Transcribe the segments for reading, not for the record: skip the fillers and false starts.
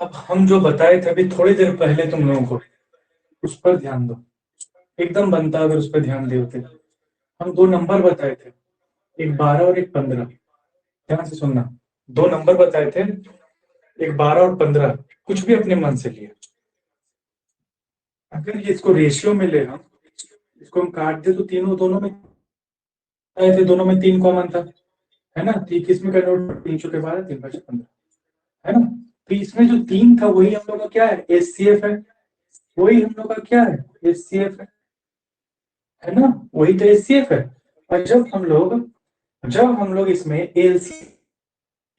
अब हम जो बताए थे अभी थोड़ी देर पहले तुम लोगों को, उस पर ध्यान दो। एकदम बनता अगर उस पर ध्यान दे होते। हम दो नंबर बताए थे, एक 12 और एक 15। ध्यान से सुनना। दो नंबर बताए थे, एक 12 और 15। कुछ भी अपने मन से लिए। अगर ये इसको रेशियो में ले, हम इसको हम काट दे तो तीनों दोनों में आए थे, दोनों में 3 कॉमन था, है ना। ठीक, इसमें कन्वर्ट 3 चुके 12, 3 5 15, है ना। तो इसमें जो 3 था वही हम लोग का क्या है, एचसीएफ है। वही हम लोग का क्या है, एचसीएफ है ना। वही तो एचसीएफ है। और जब हम लोग इसमें एलसी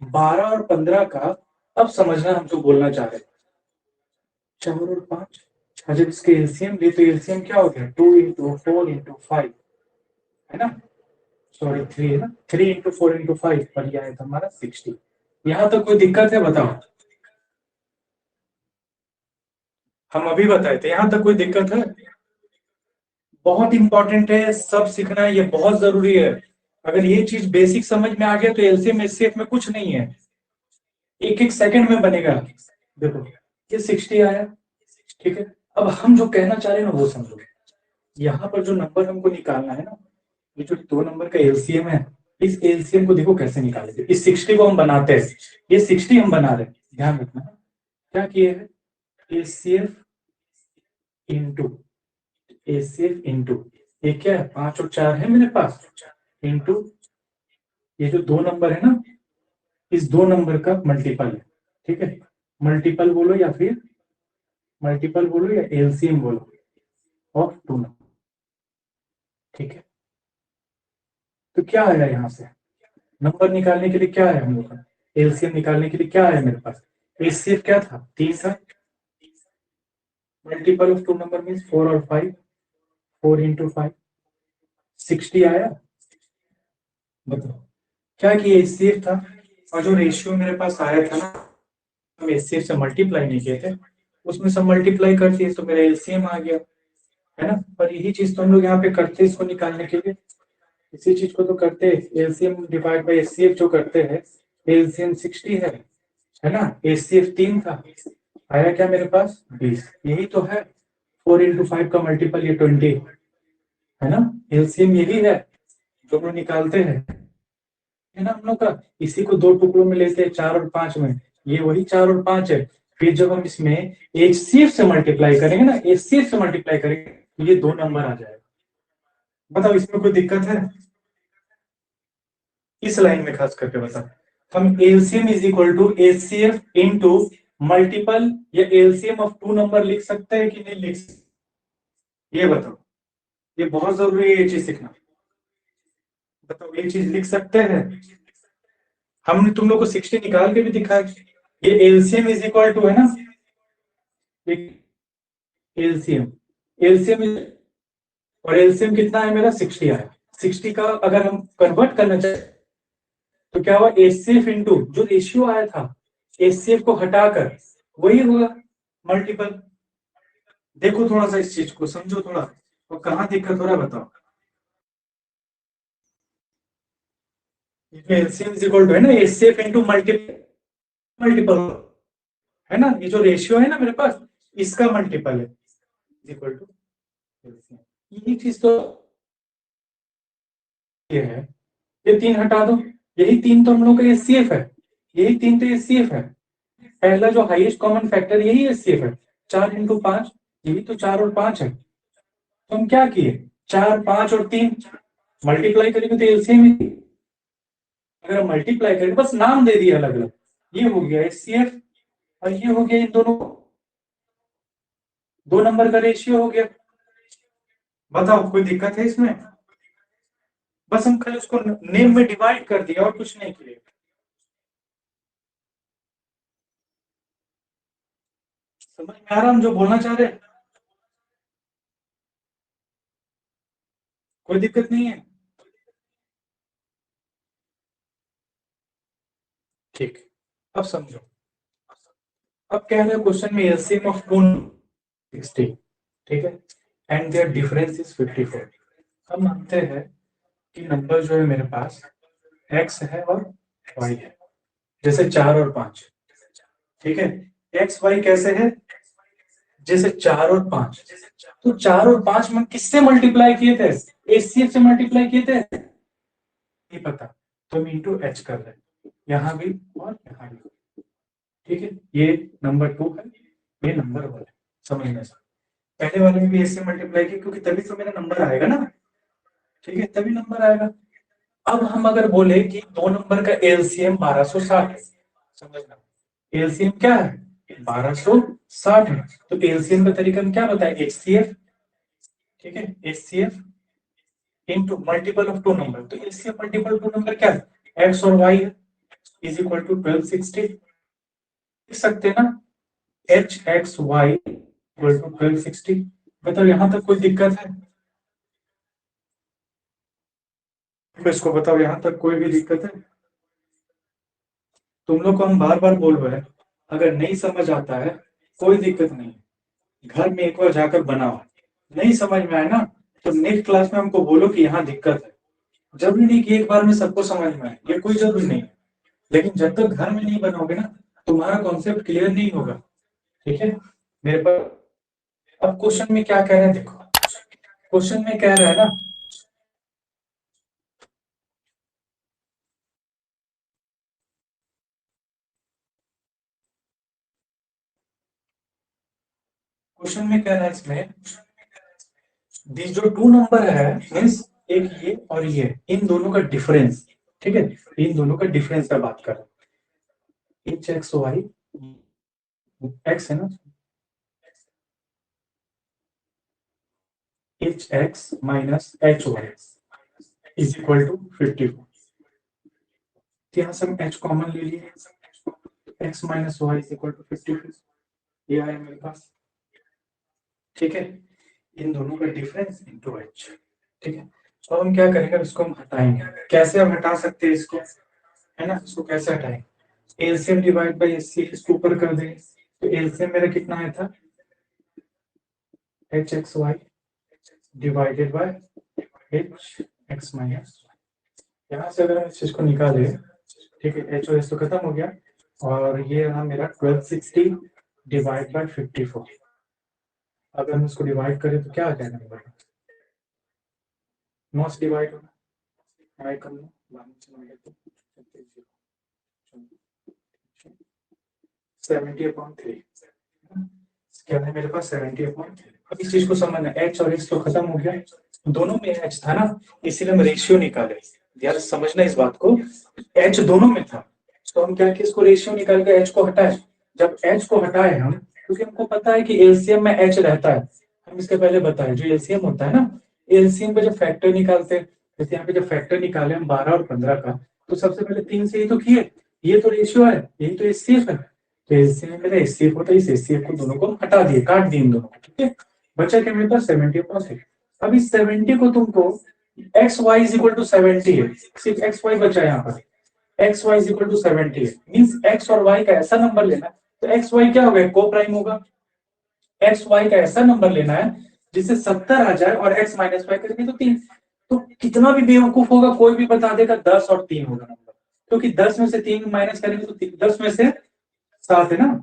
12 और 15 का, अब समझना हम जो बोलना चाह रहे हैं। 4 और 5, जब इसके एलसीएम ले तो एलसीएम क्या हो गया, 2 इंटू 4 इंटू 5, है ना। सॉरी 3 है ना, 3 इंटू 4 इंटू 5 पर यह आया था हमारा 60। यहां तक कोई दिक्कत है बताओ। हम अभी बताए थे, यहां तक कोई दिक्कत है। बहुत इंपॉर्टेंट है, सब सीखना है, ये बहुत जरूरी है। अगर ये चीज बेसिक समझ में आ गया तो एलसीएम एचसीएफ में कुछ नहीं है, एक एक सेकंड में बनेगा। देखो ये 60 आया, ठीक है। अब हम जो कहना चाह रहे हैं ना वो समझो। यहाँ पर जो नंबर हमको निकालना है ना, ये जो दो नंबर का एलसीएम है, इस एलसीएम को देखो कैसे निकालेंगे। इस 60 को हम बनाते हैं, ये 60 हम बना रहे हैं, ध्यान रखना। क्या किए हैं, एचसीएफ इंटू एचसीएफ इंटू, ये क्या है, 5 और 4 है मेरे पास, इंटू ये जो दो नंबर है ना, इस दो नंबर का मल्टीपल है, ठीक है। मल्टीपल बोलो या फिर मल्टीपल बोलो या एलसीएम बोलो ऑफ टू नंबर, ठीक है। तो क्या आएगा यहाँ से, नंबर निकालने के लिए क्या है हम लोग का, एलसीएम निकालने के लिए क्या है मेरे पास, एचसीएफ क्या था, 3 था। Multiple of two number means 4 और 5, 4 इंटू 5, 60 आया। बताओ क्या किया, एचसीएफ था। और जो रेशियो मेरे पास आया था ना, हम एचसीएफ से मल्टीप्लाई नहीं किए थे, उसमें सब मल्टीप्लाई कर दिए तो मेरा एलसीएम आ गया, है ना। पर यही चीज तो हम लोग यहाँ पे करते हैं इसको निकालने के लिए, इसी चीज को तो करते हैं, एलसीएम डिवाइड बाय एचसीएफ जो करते हैं। एलसीएम 60 है ना, एचसीएफ 3 था, आया क्या मेरे पास 20, यही तो है। 4 इंटू 5 का मल्टीपल ये 20, है ना। एलसीएम यही है जो हम लोग निकालते हैं, है ना हम लोग का। इसी को दो टुकड़ों में लेते हैं, 4 और 5 में, ये वही 4 और 5 है। फिर जब हम इसमें एचसीएफ से मल्टीप्लाई करेंगे ना, एचसीएफ से मल्टीप्लाई करेंगे तो ये दो नंबर आ जाएगा। बताओ इसमें कोई दिक्कत है, इस लाइन में खास करके बताओ। हम LCM is equal to HCF into multiple या एलसीएम ऑफ टू नंबर लिख सकते हैं कि नहीं लिख सकते, ये बताओ। ये बहुत जरूरी है ये चीज सीखना। बताओ ये चीज लिख सकते हैं। हमने तुम लोग को 60 निकाल के भी दिखाया, ये एलसीएम इज इक्वल टू है ना, एलसीएम, एलसीएम और एलसीएम कितना है मेरा 60 आया। 60 का अगर हम कन्वर्ट करना चाहे तो क्या हुआ, एचसीएफ इंटू जो रेशियो आया था, एचसीएफ को हटाकर वही होगा मल्टीपल। देखो थोड़ा सा इस चीज को समझो थोड़ा, और कहाँ दिक्कत हो रहा है बताओ। एलसीएम इज इक्वल टू है ना, एचसीएफ इंटू मल्टीपल, मल्टीपल है ना, ये जो रेशियो है ना मेरे पास, इसका मल्टीपल है इक्वल टू एलसीएम। यही चीज तो ये है, ये 3 हटा दो, यही 3 तो हम लोग का एचसीएफ है, यही 3 तो एचसीएफ है। पहला जो हाईएस्ट कॉमन फैक्टर यही एचसीएफ है, 4 इंटू 5, यही तो 4 और 5 है। तो हम क्या किए, 4 5 और 3 मल्टीप्लाई करेंगे तो एलसीएम ही, अगर हम मल्टीप्लाई करेंगे बस नाम दे दिया अलग अलग, ये हो गया एचसीएफ और ये हो गया इन दोनों, दो नंबर का रेशियो हो गया। बताओ कोई दिक्कत है इसमें, बस हम खाली उसको नेम में डिवाइड कर दिया और कुछ नहीं किया। समझ में आ रहा हम जो बोलना चाह रहे हैं, कोई दिक्कत नहीं है। ठीक, अब समझो। अब कह रहे हैं क्वेश्चन में एलसीएम ऑफ टू 60, ठीक है, एंड देयर डिफरेंस इज 54। हम मानते हैं कि नंबर जो है मेरे पास एक्स है और वाई है, जैसे 4 और 5, ठीक है। एक्स वाई कैसे है, जैसे 4 और 5, तो 4 और 5 में किससे मल्टीप्लाई किए थे, एचसीएफ से मल्टीप्लाई किए थे, नहीं पता, तो हम इंटू एच कर रहे हैं, यहां भी और यहां भी। ठीक है, ये नंबर 2 है, ये नंबर 1 है, समझने से। पहले वाले में भी ऐसे मल्टीप्लाई किया क्योंकि तभी तो मेरा नंबर आएगा ना, ठीक है, तभी नंबर आएगा। अब हम अगर बोले कि दो नंबर का एलसीएम 1260 है, समझना, एलसीएम क्या है 1260 है, तो एलसीएम का तरीका हम क्या बताए, एचसीएफ, ठीक है, HCF into multiple of two number, तो एचसीएफ मल्टीपल टू नंबर क्या है, एक्स और वाई है, इज इक्वल टू 1260, लिख सकते हैं ना, H X Y equal to 1260। बताओ यहां तक कोई दिक्कत है, तो इसको बताओ यहां तक कोई भी दिक्कत है, तुम लोग को हम बार बार बोल रहे हैं, अगर नहीं समझ आता है कोई दिक्कत नहीं, घर में एक बार जाकर बनाओ, नहीं समझ में आए ना तो नेक्स्ट क्लास में हमको बोलो कि यहाँ दिक्कत है। जरूरी नहीं कि एक बार में सबको समझ में आए, ये कोई जरूरी नहीं है, लेकिन जब तक घर में नहीं बनाओगे ना तुम्हारा कॉन्सेप्ट क्लियर नहीं होगा। ठीक है, मेरे पास अब क्वेश्चन में क्या कह रहे हैं देखो, क्वेश्चन में कह रहा है ना, क्वेश्चन में कह रहा है इसमें, दी जो टू नंबर है मीन्स एक ये और ये, इन दोनों का डिफरेंस, ठीक है, इन दोनों का डिफरेंस का बात कर रहा हूं, एच एक्स वाई, एक्स है ना, H X minus H Y is equal to 54, यहाँ से हम एच कॉमन ले लिए, X minus Y is equal to 54, ये आया मेरे पास, ठीक है, इन दोनों का डिफरेंस इंटू एच, ठीक है। तो हम क्या करेंगे, इसको हम हटाएंगे, कैसे हम हटा सकते हैं इसको, है ना, इसको कैसे हटाएंगे, एलसीएम डिवाइड बाय एचसीएफ, इसको ऊपर कर देंगे, तो एलसीएम मेरा कितना आया था, H X Y divided by H X minus, यहाँ से अगर हम इस चीज को निकाले, ठीक है, एच और एस तो खत्म हो गया, और ये रहा मेरा 1260 डिवाइड बाय 54, अगर हम इसको डिवाइड करें तो क्या आ जाएगा नंबर, नौ से डिवाइड होगा, आई कम लो, 70/3, क्या है मेरे पास 70/3। अब इस चीज को समझना, एच और एक्स तो खत्म हो गया, दोनों में एच था ना, इसीलिए हम रेशियो निकाले, यार समझना इस बात को, एच दोनों में था, तो हम क्या किया, इसको रेशियो निकाल के एच को हटाए, जब एच को हटाए हम, क्योंकि हमको पता है कि एलसीएम में एच रहता है, हम इसके पहले बताए जो एलसीएम होता है ना, एलसीएम पे जब फैक्टर निकालते हैं, जैसे यहाँ पे जब फैक्टर निकाले हम 12 और 15 का, तो सबसे पहले 3 से ही तो किए, ये तो रेशियो है, यही तो एचसीएफ है, तो एलसीएम में एचसीएफ होता है, इस एचसीएफ को दोनों को हटा दिए, काट दिए इन दोनों को, ठीक है, बचा क्या मेरे पास 70/6। अब इस 70 को तुमको x y is equal to 70 है, सिर्फ एक्स वाई बचा है यहाँ पर, x y is equal to 70 है, मींस एक्स और वाई का ऐसा नंबर लेना है, तो एक्स वाई क्या होगा, को प्राइम होगा, एक्स वाई का ऐसा नंबर लेना है जिससे 70 आ जाए, और एक्स माइनस वाई करेंगे तो 3, तो कितना भी बेवकूफ होगा कोई भी बता देगा 10 और 3 होगा नंबर, क्योंकि 10 में से 3 माइनस करेंगे तो 10 में से 7 है ना,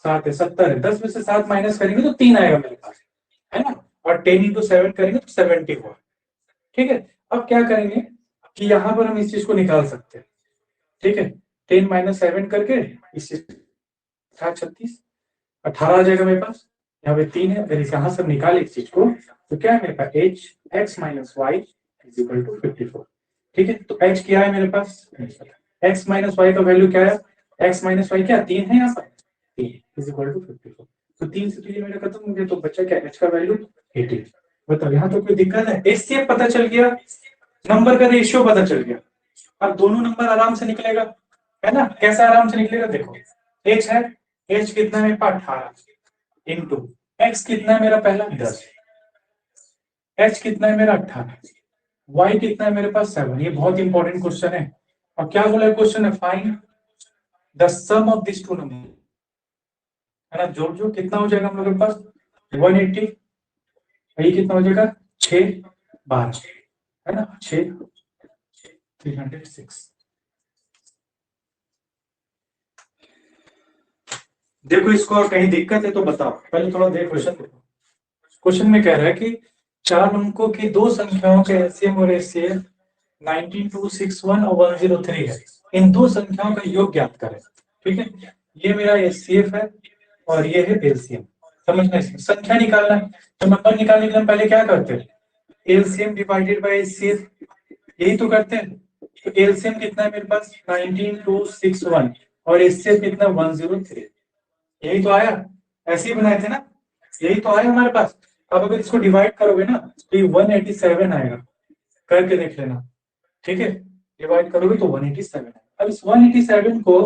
7 है, 70 है, 10 में से 7 माइनस करेंगे तो 3 आएगा मेरे पास, है ना, और 10 into 7 करेंगे तो 74, ठीक है। अब क्या करेंगे कि यहां पर हम इस चीज को निकाल सकते हैं, ठीक है, 10 - 7 करके इस चीज 36, 18 आ जाएगा मेरे पास, यहाँ पे 3 है, अगर इस यहां से निकाले इस चीज को, तो क्या है मेरे पास, H X minus Y is equal to 54, ठीक है, तो एच क्या है मेरे पास, एक्स माइनस वाई का वैल्यू क्या है, एक्स माइनस वाई क्या 3 है यहाँ पर, 3 इज इक्वल टू 54, तो 3 से 3 मेरा खत्म हो गया, तो बचा क्या, एच का वैल्यू 18। बताओ यहाँ तो कोई दिक्कत है, एचसीएफ पता चल गया, नंबर का रेशियो पता चल गया, अब दोनों नंबर आराम से निकलेगा, है ना, कैसे आराम से निकलेगा देखो, एच है, एच कितना है मेरे पास 18 इंटू एक्स कितना है मेरा पहला 10, एच कितना है मेरा 18, वाई कितना है मेरे पास 7, ये बहुत इंपॉर्टेंट क्वेश्चन है, और क्या बोला क्वेश्चन है, find the sum of this two number, है ना, जोड़ जो कितना हो जाएगा हम लोग के पास 180, ये कितना हो जाएगा 6 12, है ना, 6 306, देखो इसको और कहीं दिक्कत है तो बताओ, पहले थोड़ा देख क्वेश्चन देखो। क्वेश्चन में कह रहा है कि चार अंकों की दो संख्याओं का एलसीएम और एचसीएफ 19261 और 103 है। इन दो संख्याओं का योग ज्ञात करें। ठीक है, ये मेरा एचसीएफ है और ये है एलसीएम। समझना, इसमें संख्या निकालना है तो नंबर निकालने के लिए हम पहले क्या करते हैं, एलसीएम डिवाइडेड बाय एचसीएफ, यही तो करते हैं। तो एलसीएम कितना है मेरे पास 19261 और एचसीएफ कितना 103, यही तो आया। ऐसे ही बनाए थे ना, यही तो आया हमारे पास। अब अगर इसको डिवाइड करोगे ना तो ये 187 आएगा, करके देख लेना। ठीक है, डिवाइड करोगे तो 187 आएगा। अब इस 187 को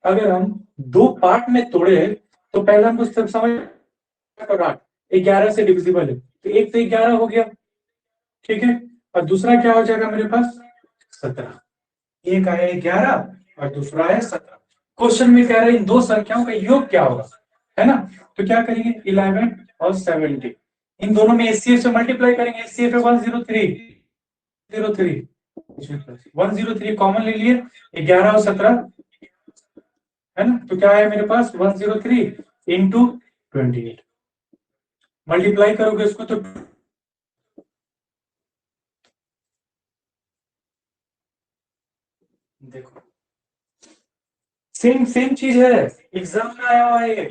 अगर हम दो पार्ट में तोड़े तो पहला हमको सब समझ 11 से डिविजिबल है, तो एक तो 11 हो गया। ठीक है, और दूसरा क्या हो जाएगा मेरे पास 17। एक आया 11 और दूसरा आया 17। क्वेश्चन में कह रहे हैं इन दो संख्याओं का योग क्या होगा, है ना। तो क्या करेंगे 11 और 70, इन दोनों में एचसीएफ से मल्टीप्लाई करेंगे। एचसीएफ है 103, 103 कॉमन ले लिए, 11 और 17, है ना। तो क्या है मेरे पास 103 इंटू 28, मल्टीप्लाई करोगे इसको तो देखो सेम सेम चीज है, एग्जाम में आया हुआ है ये।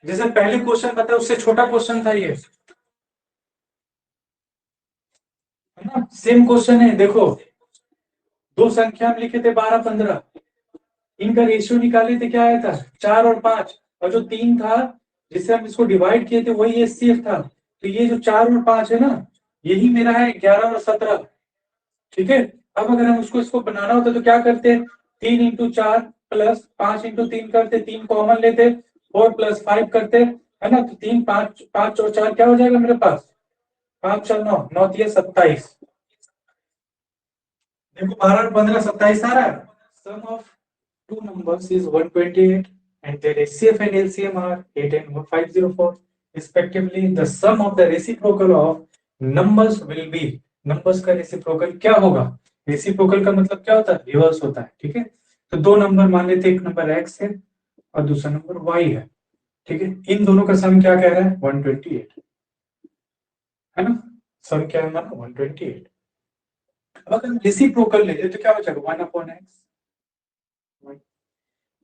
जैसे पहले क्वेश्चन बताया उससे छोटा क्वेश्चन था ये, है ना। सेम क्वेश्चन है, देखो दो संख्या हम लिखे थे 12 15, इनका रेशियो निकाले थे, क्या आया था 4 और 5, और जो 3 था जिससे हम इसको डिवाइड किए थे वही एचसीएफ था। तो ये जो 4 और 5 है ना, यही मेरा है 11 और 17। ठीक है, अब अगर हम उसको इसको बनाना होता तो क्या करते, 3 इंटू 4 प्लस 5 इंटू 3 करते, 3 कॉमन लेते, 4 प्लस 5 करते, है ना। तो 3 5 5 और 4 क्या हो जाएगा मेरे पास 5 4 9 9 3 27। देखो 12 और 15 27 आ रहा है। सम of two numbers is 128 and their HCF and LCM are 8 and 504 respectively. The sum of the reciprocal of numbers will be, numbers का reciprocal क्या होगा, reciprocal का मतलब क्या होता है, रिवर्स होता है। ठीक है, तो दो नंबर मान लेते, एक नंबर x है और दूसरा नंबर y है। ठीक है, इन दोनों का सम क्या कह रहा है 128, है ना। सम क्या है हमारा 128। अब अगर हम रेसिप्रोकल लेते तो क्या हो जाएगा 1/x,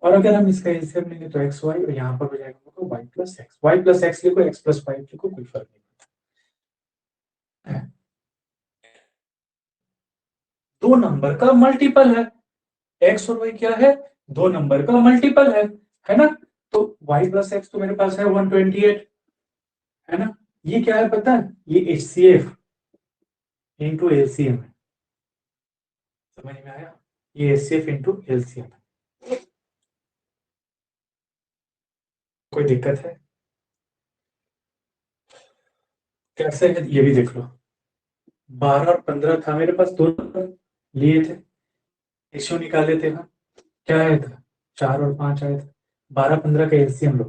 और अगर हम इसका एलसीएम लेंगे तो एक्स वाई, और यहाँ पर हो जाएगा तो y plus x. Y plus x लिखो, एक्स प्लस वाई लिखो, कोई फर्क नहीं पड़ता। दो नंबर का मल्टीपल है, एक्स और वाई क्या है, दो नंबर का मल्टीपल है ना। तो वाई प्लस एक्स तो मेरे पास है 128, है ना। ये क्या है पता है, ये एचसीएफ इंटू एलसीएम है। समझ में आया, ये एचसीएफ इंटू एलसीएम है। कोई दिक्कत है कैसे है ये भी देख लो। 12 और 15 था मेरे पास, दो नंबर लिए थे, रेशियो निकाले थे ना, क्या आया था 4 और 5 आया था। 12 15 का एलसीएम लो,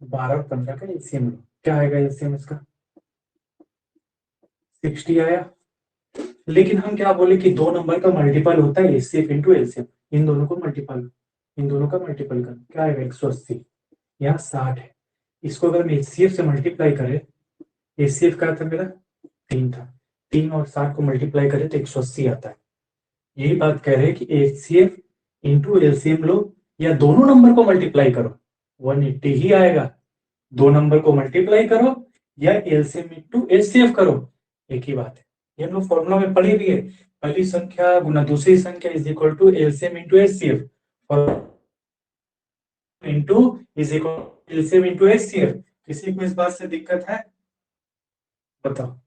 12 और 15 का एलसीएम लो, क्या आएगा एलसीएम इसका 60 आया। लेकिन हम क्या बोले कि दो नंबर का मल्टीपल होता है एचसीएफ इंटू एलसीएम, इन दोनों को मल्टीपल, इन दोनों का मल्टीपल कर क्या आएगा 180, यहाँ 60 है। इसको अगर हम एचसीएफ से मल्टीप्लाई करें, एचसीएफ का था मेरा 3 था, 3 और 60 को मल्टीप्लाई करें तो 180 आता है। यही बात कह रहे हैं कि एचसीएफ इंटू एलसीएम लो या दोनों नंबर को मल्टीप्लाई करो 180 ही आएगा। दो नंबर को मल्टीप्लाई करो या एलसीएम इंटू एचसीएफ करो, एक ही बात है। ये हम लोग फॉर्मूला में पढ़े भी है, पहली संख्या गुना दूसरी संख्या is equal to LCM into HCF और into is equal LCM into HCF. किसी को इस बात से दिक्कत है बताओ,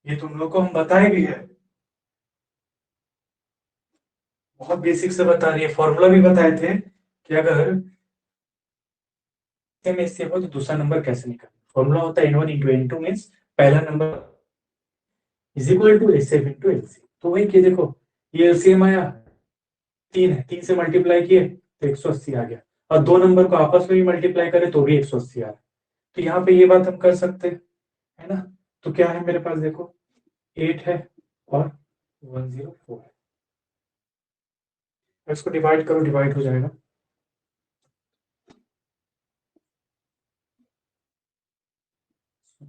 ये तुम लोग को हम बताए भी है, बहुत बेसिक से बता रही है। फॉर्मूला भी बताए थे कि अगर में इससे हो तो दूसरा नंबर कैसे निकालें। फॉर्मूला होता है n1 इंटू n2 मीन्स पहला नंबर is equal to HCF into LCM. तो वही कि देखो ये एलसीएम आया 3 है, 3 से मल्टीप्लाई किए तो 180 आ गया, और दो नंबर को आपस में भी मल्टीप्लाई करें तो भी 180 आ रहा है। तो यहाँ पे ये बात हम कर सकते हैं, है ना। तो क्या है मेरे पास देखो 8 है और 104 है, इसको डिवाइड करो, डिवाइड हो जाएगा 2/63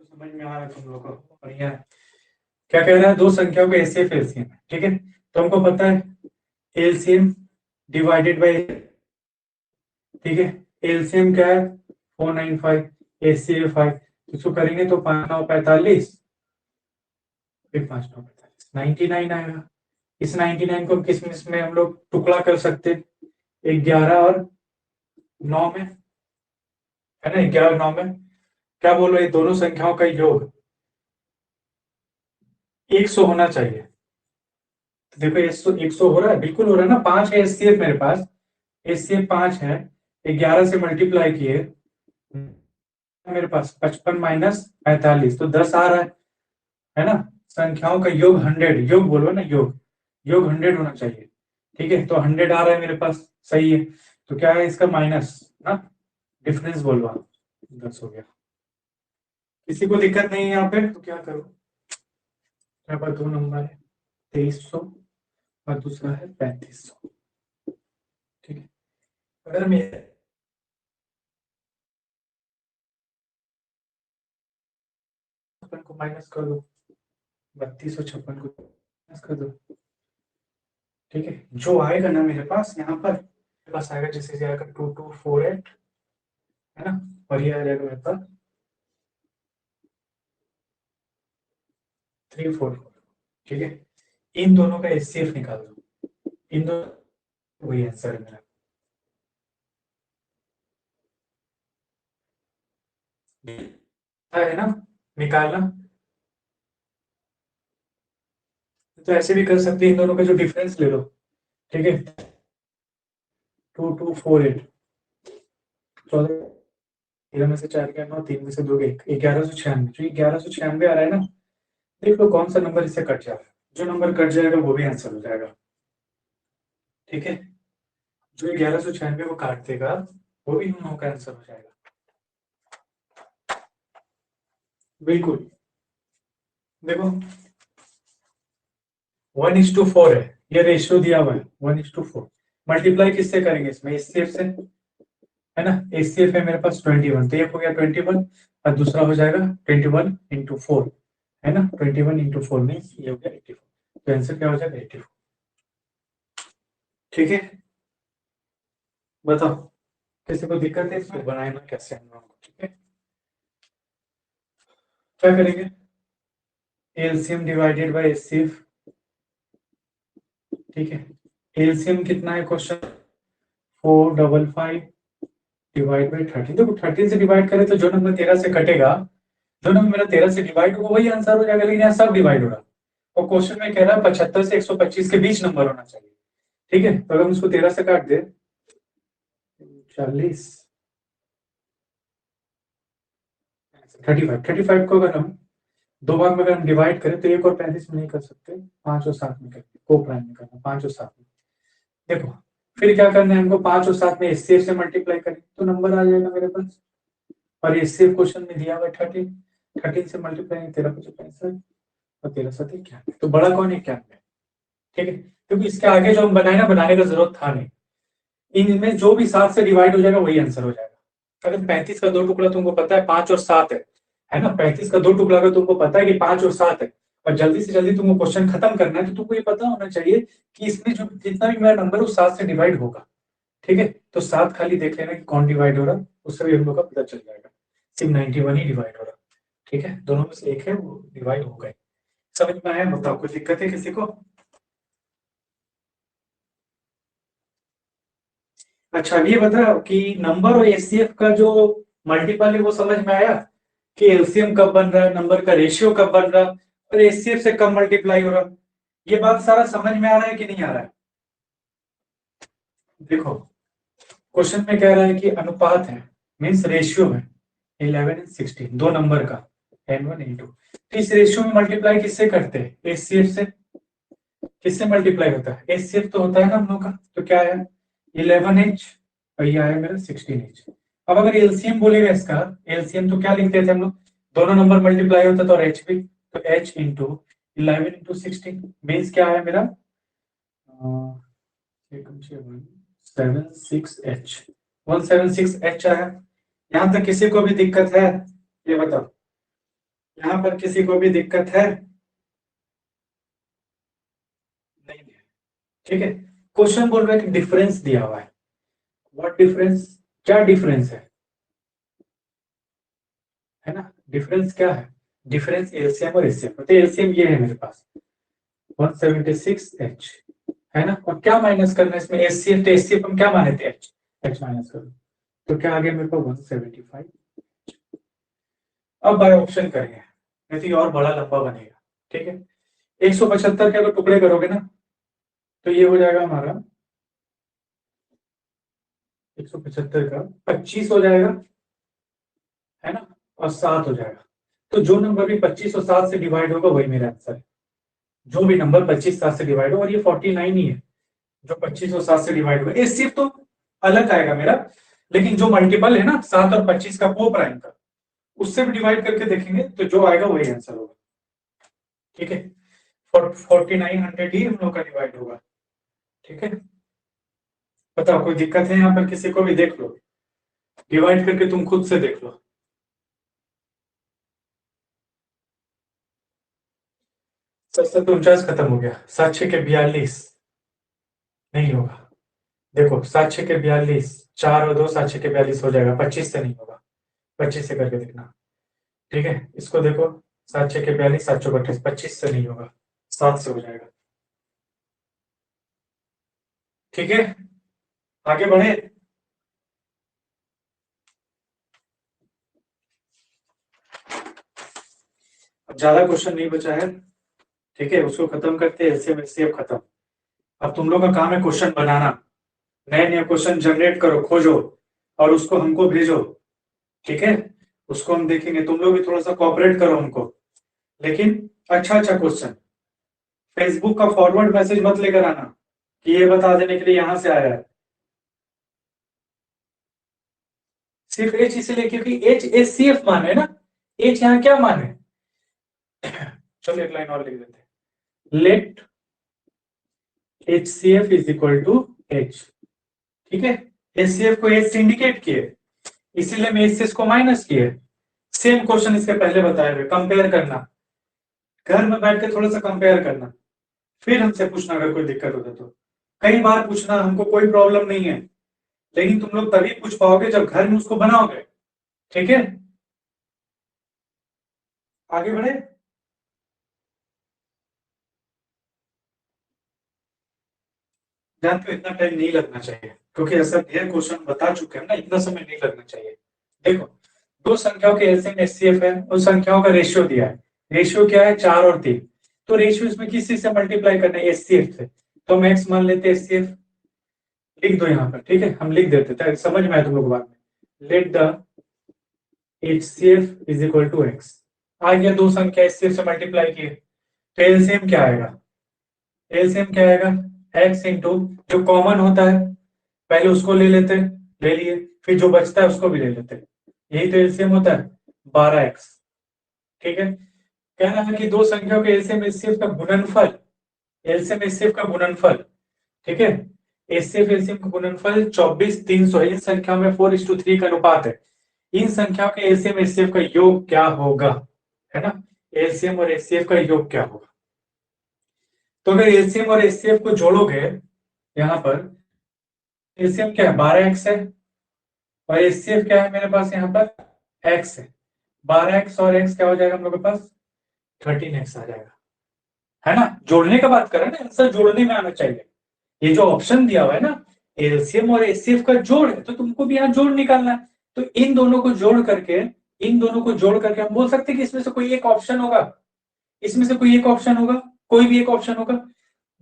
समझ में आ रहा है तुम लोगों को? बढ़िया है। क्या कह रहा है? दो संख्याओं का एचसीएफ एलसीएम, ठीक है। तो हमको पता है एलसीएम डिवाइडेड बाय, ठीक है, एलसीएम क्या है 495, एचसीएफ 5, इसको करेंगे तो 5×9=45, फिर 5×9=45 99 आएगा। इस 99 को किस में हम लोग टुकड़ा कर सकते हैं? 11 और 9 में, है ना। 11 और 9 में क्या बोल रहे हैं? दोनों संख्याओं का योग 100 होना चाहिए। तो देखो 100 हो रहा है, बिल्कुल हो रहा है ना। 5 है एचसीएफ मेरे पास, एचसीएफ 5 है, 11 से मल्टीप्लाई किए मेरे पास 55 - 45, तो 10 आ रहा है ना। संख्याओं का योग 100, योग बोलो ना, योग योग 100 होना चाहिए, ठीक है। तो 100 आ रहा है मेरे पास, सही है। तो क्या है इसका माइनस ना, डिफरेंस बोलवा 10 हो गया। किसी को दिक्कत नहीं है यहाँ पे? तो क्या करो, यहाँ पर दो नंबर है 2300 और दूसरा है 3500, ठीक है। अगर मैं छप्पन को माइनस कर दो, 3256 को माइनस कर दो, ठीक है। जो आएगा ना मेरे पास यहाँ पर, मेरे पास आएगा जैसे आएगा 2248, है ना। और ये आ जाएगा मेरे पास 344, ठीक है। इन दोनों का एचसीएफ निकाल दो, इन दोनों, वही आंसर है मेरा, है ना, निकालना। तो ऐसे भी कर सकते हैं, इन दोनों का जो डिफरेंस ले लो, ठीक है। 2248, 14, 13 में से 4 गया 9, 3 में से 2 गए 1196, जो 1196 आ रहा है ना, देख लो कौन सा नंबर इससे कट जाएगा। जो नंबर कट जाएगा वो भी आंसर हो जाएगा, ठीक है। जो 1196 को काट देगा वो भी हम लोगों का आंसर हो जाएगा, बिल्कुल। देखो 1:4 है, ये रेशियो दिया हुआ है 1:4। मल्टीप्लाई किससे करेंगे? इसमें एचसीएफ से, है ना। एचसीएफ है मेरे पास 21, तो एक हो गया 21 और दूसरा हो जाएगा 21×4, है ना। 21×4 में ये हो गया 84, तो आंसर क्या हो जाएगा 84, ठीक है। बताओ किसी को दिक्कत है इसको बनाए ना कैसे हम लोगों को, ठीक है। क्या करेंगे? एलसीएम डिवाइडेड बाय एचसीएफ, ठीक है। एलसीएम कितना है क्वेश्चन? 455 divide by 13। देखो 13 से डिवाइड करें तो जो नंबर 13 से कटेगा, जो नंबर मेरा 13 से डिवाइड होगा वही आंसर हो जाएगा, लेकिन यहाँ सब डिवाइड हो रहा है। और क्वेश्चन में कह रहा है 75 से 125 के बीच नंबर होना चाहिए, ठीक है। तो अगर हम उसको 13 से काट दे 40, 35 को अगर हम दो भाग में अगर हम डिवाइड करें तो 1 और 35 में नहीं कर सकते, 5 और 7 में करेंगे, को प्राइम में करना, 5 और 7 में। देखो फिर क्या करना है हमको, 5 और 7 में एचसीएफ से मल्टीप्लाई करें तो नंबर आ जाएगा मेरे पास। और एचसीएफ क्वेश्चन में दिया हुआ 13, 13 से मल्टीप्लाई 13×5 = 65 और 13×7 = 91, तो बड़ा कौन है? 91, ठीक है। क्योंकि इसके आगे जो हम बनाए ना, बनाने का जरूरत था नहीं। इनमें जो भी 7 से डिवाइड हो जाएगा वही आंसर हो जाएगा। अगर 35 का दो टुकड़ा तुमको पता है 5 और 7 है ना। 35 का दो टुकड़ा अगर तुमको पता है कि 5 और 7 है, और जल्दी से जल्दी तुमको क्वेश्चन खत्म करना है, तो तुमको ये पता होना चाहिए कि इसमें जो जितना भी मेरा नंबर है वो 7 से डिवाइड होगा, ठीक है। तो 7 खाली देख लेना कि कौन डिवाइड हो रहा, उससे भी हम लोग का पता चल जाएगा। सिर्फ 91 ही डिवाइड हो रहा, ठीक है। दोनों में से एक है वो डिवाइड हो गए। समझ में आया? बताओ कोई दिक्कत है किसी को? अच्छा ये बताओ कि नंबर और एचसीएफ का जो मल्टीपल है वो समझ में आया कि एलसीएम कब बन रहा है, नंबर का रेशियो कब बन रहा है, और एचसीएफ से कब मल्टीप्लाई हो रहा है, ये बात सारा समझ में आ रहा है कि नहीं आ रहा है? देखो क्वेश्चन में कह रहा है कि अनुपात है, मीन्स रेशियो है 11:16, दो नंबर का n1 n2। तो इस रेशियो में मल्टीप्लाई किससे करते हैं? एचसीएफ से। किससे मल्टीप्लाई होता है? एचसीएफ तो होता है ना हम लोग का। तो क्या है 11h और ये आया मेरा 16h, अब अगर एलसीएम बोलेगा इसका, एलसीएम तो क्या लिखते थे हम लोग, दोनों नंबर मल्टीप्लाई होता तो और एच भी, तो एच इंटू 11 इंटू 16 मीन्स क्या है मेरा 176H, 176H आया। यहां तक किसी को भी दिक्कत है, ये बताओ, यहां पर किसी को भी दिक्कत है? नहीं है, ठीक है। क्वेश्चन बोल रहा है कि डिफरेंस दिया हुआ है, व्हाट डिफरेंस, क्या डिफरेंस है ना, डिफरेंस क्या है, डिफरेंस एलसीएम और एचसीएफ, तो एलसीएम ये है मेरे पास 176H है ना, और क्या माइनस करना है इसमें, एचसीएफ, तो एचसीएफ हम क्या माने थे, एच, एच माइनस करो, तो क्या आ गया मेरे पास 175। अब बाय ऑप्शन करेंगे, नहीं तो ये और बड़ा लंबा बनेगा, ठीक है। 175 के अगर टुकड़े करोगे ना, तो ये हो जाएगा हमारा 175 का 25 हो जाएगा, है ना, और 7 हो जाएगा। तो जो नंबर भी 25 और 7 से डिवाइड होगा वही मेरा आंसर है, जो भी नंबर 25 7 से डिवाइड हो, और ये 49 ही है जो 25 और 7 से डिवाइड होगा। इस सिर्फ तो अलग आएगा मेरा, लेकिन जो मल्टीपल है ना 7 और 25 का को प्राइम का, उससे भी डिवाइड करके देखेंगे तो जो आएगा वही आंसर होगा, ठीक है। 4900 ही हम लोग का डिवाइड होगा, ठीक है। बताओ कोई दिक्कत है यहाँ पर किसी को भी, देख लो, डिवाइड करके तुम खुद से देख लो। 749 खत्म हो गया, 7 6 के 42 नहीं होगा, देखो 7 6 के 42, 4 और 2 7 6 के 42 हो जाएगा, 25 से नहीं होगा, 25 से करके देखना, ठीक है। इसको देखो 7 6 के 42, 7 चौक 28, 25 से नहीं होगा, 7 से हो जाएगा, ठीक है। आगे बढ़े, अब ज्यादा क्वेश्चन नहीं बचा है, ठीक है, उसको खत्म करते हैं, एलसीएम एचसीएफ खत्म। अब तुम लोग का काम है क्वेश्चन बनाना, नए नए क्वेश्चन जनरेट करो, खोजो और उसको हमको भेजो, ठीक है। उसको हम देखेंगे, तुम लोग भी थोड़ा सा कोऑपरेट करो हमको, लेकिन अच्छा अच्छा क्वेश्चन, फेसबुक का फॉरवर्ड मैसेज मत लेकर आना कि ये बता देने के लिए यहां से आया है, सिर्फ एच इसलिए क्योंकि एच एच सी एफ माने ना, एच यहाँ क्या माने, चलो एक लाइन और लिख देते हैं, let H C F is equal to H, ठीक है। एच सी एफ को एच से इंडिकेट किए, इसीलिए मैं एच से इसको माइनस किए। सेम क्वेश्चन इसके पहले बताए हुए, कंपेयर करना, घर में बैठ के थोड़ा सा कंपेयर करना, फिर हमसे पूछना अगर कोई दिक्कत होता तो, कई बार पूछना, हमको कोई प्रॉब्लम नहीं है, लेकिन तुम लोग तभी पूछ पाओगे जब घर में उसको बनाओगे, ठीक है। आगे बढ़े, जानते हो इतना टाइम नहीं लगना चाहिए, क्योंकि ऐसा ढेर क्वेश्चन बता चुके हैं ना, इतना समय नहीं लगना चाहिए। देखो, दो संख्याओं के एलसीएम एचसीएफ है, उन संख्याओं का रेशियो दिया है, रेशियो क्या है 4 और 3, तो रेशियो इसमें किस चीज से मल्टीप्लाई करना है, एचसीएफ से, तो हम एक्स मान लेते हैं, एचसीएफ लिख दो यहाँ पर, ठीक है, हम लिख देते ताकि समझ में आए तुम लोग बाद में, let the HCF is equal to X, आ गया, दो संख्या एचसीएफ से मल्टीप्लाई किए, तो एलसीएम क्या आएगा, एलसीएम क्या आएगा, एक्स इंटू जो कॉमन होता है पहले उसको ले लेते, ले लिए, फिर जो बचता है उसको भी ले लेते, यही तो एलसीएम होता है 12x, ठीक है। कहना है कि दो संख्याओं के एलसीएम एचसीएफ का गुणनफल, एलसीएम एचसीएफ का गुणनफल, ठीक है, एचसीएफ एलसीएम का गुणनफल 24 300 है, इन संख्याओं में 4:3 का अनुपात है, इन संख्याओं के एलसीएम एचसीएफ का योग क्या होगा, है ना, एलसीएम और एचसीएफ का योग क्या होगा। तो अगर एलसीएम और एचसीएफ को जोड़ोगे, यहाँ पर एलसीएम क्या है 12x है, और एचसीएफ क्या है मेरे पास यहाँ पर x है, 12x और x क्या हो जाएगा हम लोग के पास 13x आ जाएगा, है ना, जोड़ने का बात करें ना, आंसर जोड़ने में आना चाहिए, ये जो ऑप्शन दिया हुआ है ना, एलसीएम और एचसीएफ का जोड़ है, तो तुमको भी यहाँ जोड़ निकालना है, तो इन दोनों को जोड़ करके, इन दोनों को जोड़ करके हम बोल सकते हैं कि इसमें से कोई एक ऑप्शन होगा, इसमें से कोई एक ऑप्शन होगा, कोई भी एक ऑप्शन होगा,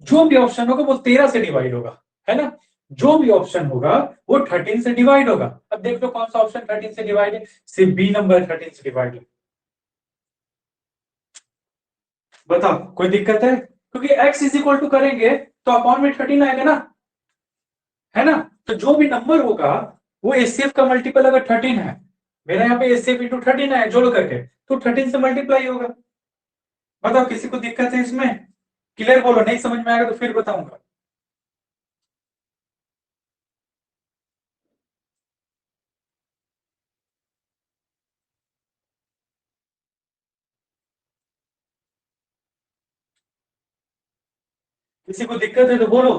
जो भी ऑप्शन होगा वो 13 से डिवाइड होगा, है ना, जो भी ऑप्शन होगा वो 13 से डिवाइड होगा। अब देख लो कौन सा ऑप्शन 13 से डिवाइड है, सिर्फ बी नंबर 13 से डिवाइड है, बताओ कोई दिक्कत है, क्योंकि x इज इक्वल टू करेंगे तो अपॉन में 13 आएगा ना, है ना, तो जो भी नंबर होगा वो एचसीएफ का मल्टीपल अगर 13 है, मेरा यहाँ पे एचसीएफ इंटू 13 है जोड़ करके, तो 13 से मल्टीप्लाई होगा। बताओ किसी को दिक्कत है इसमें? क्लियर बोलो, नहीं समझ में आएगा तो फिर बताऊंगा। किसी को दिक्कत है तो बोलो।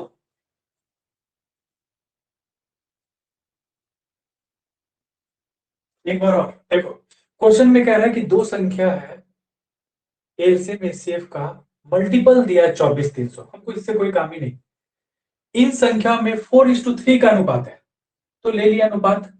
एक बार और देखो, क्वेश्चन में कह रहा है कि दो संख्या है, एलसीएम एचसीएफ का मल्टीपल दिया है 24,300, हमको इससे कोई काम ही नहीं। इन संख्या में 4:3 का अनुपात है, तो ले लिया अनुपात।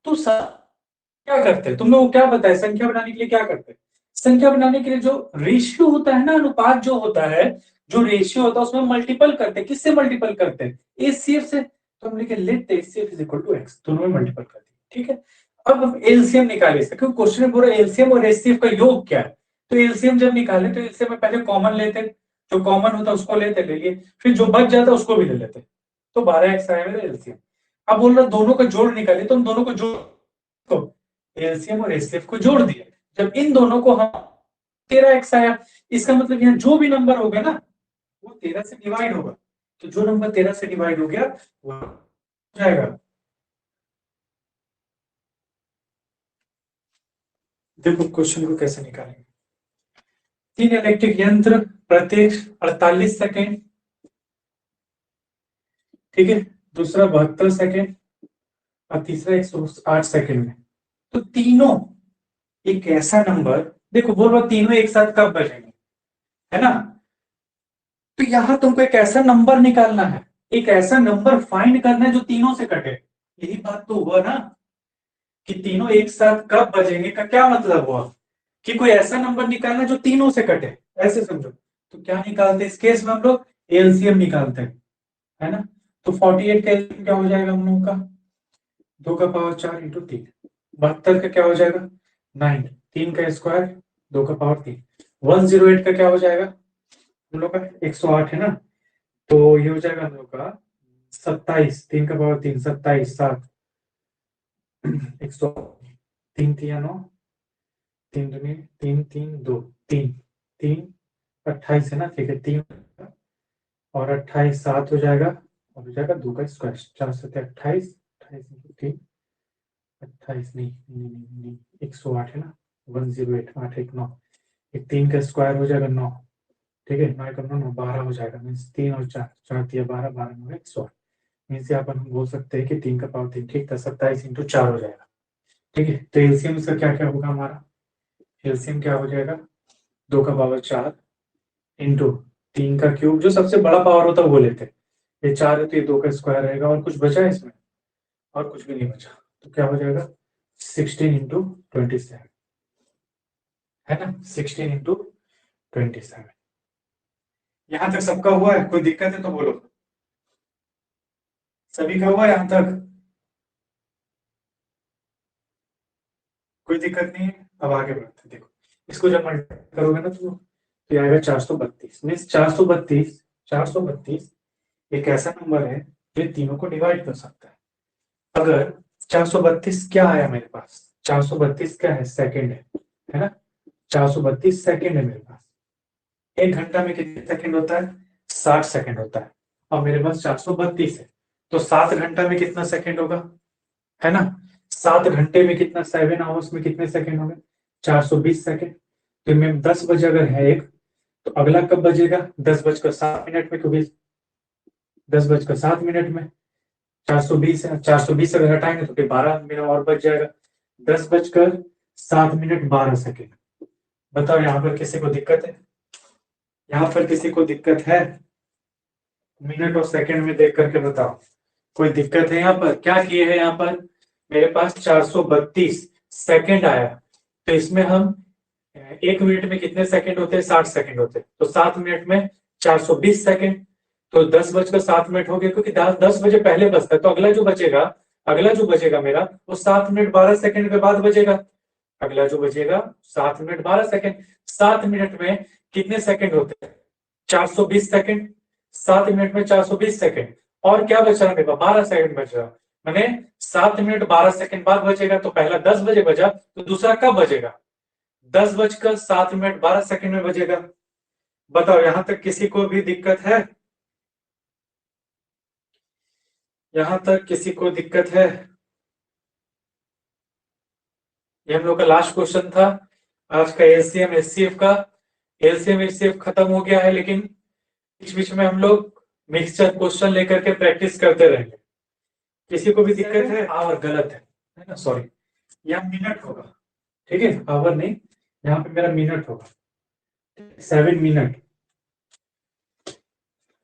तो क्या करते हैं तुम लोग को क्या पता है संख्या बनाने के लिए क्या करते हैं? संख्या बनाने के लिए जो रेशियो होता है ना, अनुपात जो होता है, जो रेशियो होता है उसमें मल्टीपल करते हैं। किससे मल्टीपल करते हैं? एचसीएफ से। तो हम लिखे let HCF is equal to x, दोनों में मल्टीपल कर दिया, ठीक है। अब हम एलसीएम निकाले, क्योंकि क्वेश्चन में पूरा एलसीएम और एचसीएफ का योग क्या है। तो एलसीएम जब निकाले तो एलसीएम में पहले कॉमन लेते, जो कॉमन होता है उसको लेते, ले लिए, फिर जो बच जाता है उसको भी ले लेते। तो 12x आया मेरा एलसीएम। अब बोल रहा दोनों का जोड़ निकाले, तो हम दोनों को जोड़, तो एलसीएम और एचसीएफ को जोड़ दिया। जब इन दोनों को हम 13x आया, इसका मतलब यहाँ जो भी नंबर होगा ना वो 13 से डिवाइड होगा। तो जो नंबर 13 से डिवाइड हो गया वो हो जाएगा। देखो क्वेश्चन को कैसे निकालेंगे। 3 इलेक्ट्रिक यंत्र प्रत्येक 48 सेकेंड, ठीक है, दूसरा 72 सेकेंड और तीसरा 108 सेकेंड में। तो तीनों एक ऐसा नंबर, देखो बोल रहा तीनों एक साथ कब बजेंगे, है ना। तो यहां तुमको एक ऐसा नंबर निकालना है, एक ऐसा नंबर फाइंड करना है जो तीनों से कटे। यही बात तो हुआ ना, कि तीनों एक साथ कब बजेंगे का क्या मतलब हुआ, कि कोई ऐसा नंबर निकालना जो तीनों से कटे, ऐसे समझो। तो क्या निकालते हैं इस केस में हम लोग? एलसीएम निकालते हैं, है ना। तो 48 का एलसीएम क्या हो जाएगा हम लोगों का? 2 का पावर 4 इंटू 3। 72 का क्या हो जाएगा? 9। 3 का स्क्वायर, 2 का पावर 3। 108 का क्या हो जाएगा हम लोग का? 108 है ना। तो ये हो जाएगा हम लोग का 27। 3 का पावर 3, 27, 7, 100, 3 3 9, 3 दूनी 3 3 2, 3 3 28 है ना, ठीक है। 3 और 28 7 हो जाएगा, और हो जाएगा 2 का स्क्वायर, 4 7 28, 28 इंटू 3, 28 नहीं नहीं नहीं नहीं 108 है ना। 108, 8 1 9, एक 3 का स्क्वायर हो जाएगा 9, ठीक है। 9 का 9 9 12 हो जाएगा, मीन्स 3 और 4, 4 दिया 12, 12 9 108। मीन्स यहाँ पर हम बोल सकते हैं कि 3 का पावर 3, ठीक था, 27 इंटू 4 हो जाएगा, ठीक है। तो एलसीएम इसका क्या क्या होगा हमारा? एलसीएम क्या हो जाएगा? 2 का पावर 4 इंटू 3 का क्यूब, जो सबसे बड़ा पावर होता है वो लेते हैं। ये 4 है तो ये 2 का स्क्वायर रहेगा, और कुछ बचा है इसमें? और कुछ भी नहीं बचा। तो क्या हो जाएगा? 16 इंटू 27, है ना। 16 इंटू 27। यहां तक सबका हुआ है? कोई दिक्कत है तो बोलो। सभी का हुआ यहां तक? कोई दिक्कत नहीं है। अब आगे बढ़ते हैं। देखो इसको जब मल्टीप्लाई करोगे ना तो आएगा 432। मीन्स 432, 432 एक ऐसा नंबर है जो तीनों को डिवाइड कर सकता है। अगर 432 क्या आया मेरे पास? 432 क्या है? सेकंड है ना। 432 सेकंड है मेरे पास। 1 घंटा में कितने सेकंड होता है? 60 सेकंड होता है। और मेरे पास 432 है, तो 7 घंटा में कितना सेकंड होगा, है ना। 7 घंटे में कितना, 7 आवर्स में कितने सेकंड होंगे? 420 सेकंड। तो इनमें 10 बजे अगर है एक, तो अगला कब बजेगा? 10 बजकर 7 मिनट में, क्योंकि 10 बजकर 7 मिनट में 420 है। 420 अगर हटाएंगे तो फिर 12 मिनट और बच जाएगा। 10 बजकर 7 मिनट 12 सेकेंड। बताओ यहाँ पर किसी को दिक्कत है? यहाँ पर किसी को दिक्कत है? मिनट और सेकंड में देख करके बताओ, कोई दिक्कत है यहाँ पर? क्या किए हैं यहाँ पर? मेरे पास 432 सेकंड आया, तो इसमें हम 1 मिनट में कितने सेकंड होते हैं? 60 सेकंड होते हैं। तो 7 मिनट में 420 सेकंड, तो 10 बजकर 7 मिनट हो गए, क्योंकि 10 बजे पहले बजता है। तो अगला जो बचेगा मेरा, वो 7 मिनट 12 सेकंड के बाद बजेगा। अगला जो बचेगा 7 मिनट 12 सेकंड। 7 मिनट में कितने सेकंड होते हैं? 420 सेकंड। 7 मिनट में 420 सेकंड, और क्या बच रहा मेरे पास? 12 सेकंड बच रहा। मैंने 7 मिनट 12 सेकंड बाद बजेगा, तो पहला 10 बजे बजा, तो दूसरा कब बजेगा? 10 बजकर 7 मिनट 12 सेकंड में बजेगा। बताओ, यहां तक किसी को भी दिक्कत है? यहां तक किसी को दिक्कत है? ये हम लोग का लास्ट क्वेश्चन था आज का, एलसीएम एचसीएफ का। एलसीएम एचसीएफ खत्म हो गया है, लेकिन बीच बीच में हम लोग मिक्सचर क्वेश्चन लेकर के प्रैक्टिस करते रहेंगे। किसी को भी दिक्कत है? आवर गलत है ना, सॉरी, यहाँ मिनट होगा, ठीक है, आवर नहीं, यहाँ पे मेरा मिनट होगा, 7 मिनट,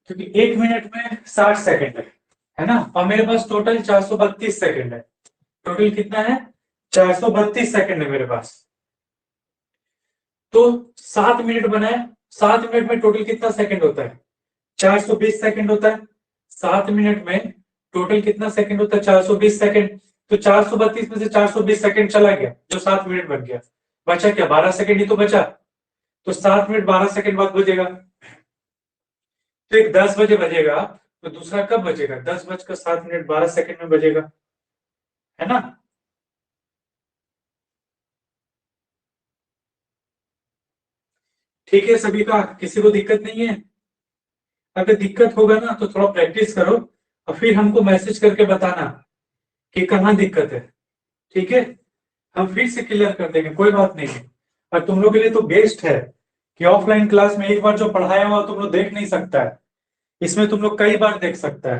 क्योंकि 1 मिनट में 60 सेकंड है ना, और मेरे पास टोटल 432 सेकंड है। टोटल कितना है? 432 सेकंड है मेरे पास। तो 7 मिनट बनाए, 7 मिनट में टोटल कितना सेकंड होता है? 420 सेकंड होता है। 7 मिनट में टोटल कितना सेकंड होता है? 420 सेकंड। तो 432 में से 420 सेकंड चला गया, जो 7 मिनट बन गया। बचा क्या? 12 सेकंड ही तो बचा। तो 7 मिनट 12 सेकंड बाद बजेगा, तो एक 10 बजे बजेगा, तो दूसरा कब बजेगा? 10 बजकर 7 मिनट 12 सेकंड में बजेगा, है ना। ठीक है सभी का, किसी को दिक्कत नहीं है? अगर दिक्कत होगा ना तो थोड़ा प्रैक्टिस करो, और फिर हमको मैसेज करके बताना कि कहाँ दिक्कत है, ठीक है। हम फिर से क्लियर कर देंगे, कोई बात नहीं है। और तुम लोग के लिए तो बेस्ट है कि ऑफलाइन क्लास में एक बार जो पढ़ाया हुआ तुम लोग देख नहीं सकता है, इसमें तुम लोग कई बार देख सकता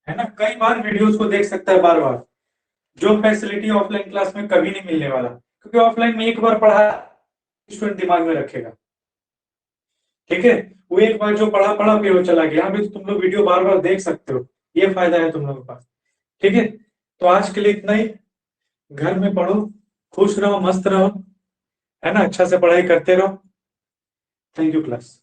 है ना, कई बार वीडियोस को देख सकता है बार बार। जो फैसिलिटी ऑफलाइन क्लास में कभी नहीं मिलने वाला, क्योंकि ऑफलाइन में एक बार पढ़ा स्टूडेंट दिमाग में रखेगा, ठीक है। वो एक बार जो पढ़ा पढ़ा फिर वो चला गया। यहाँ पे तो तुम लोग वीडियो बार बार देख सकते हो, ये फायदा है तुम लोगों के पास, ठीक है। तो आज के लिए इतना ही। घर में पढ़ो, खुश रहो, मस्त रहो, है ना, अच्छा से पढ़ाई करते रहो। Thank you class.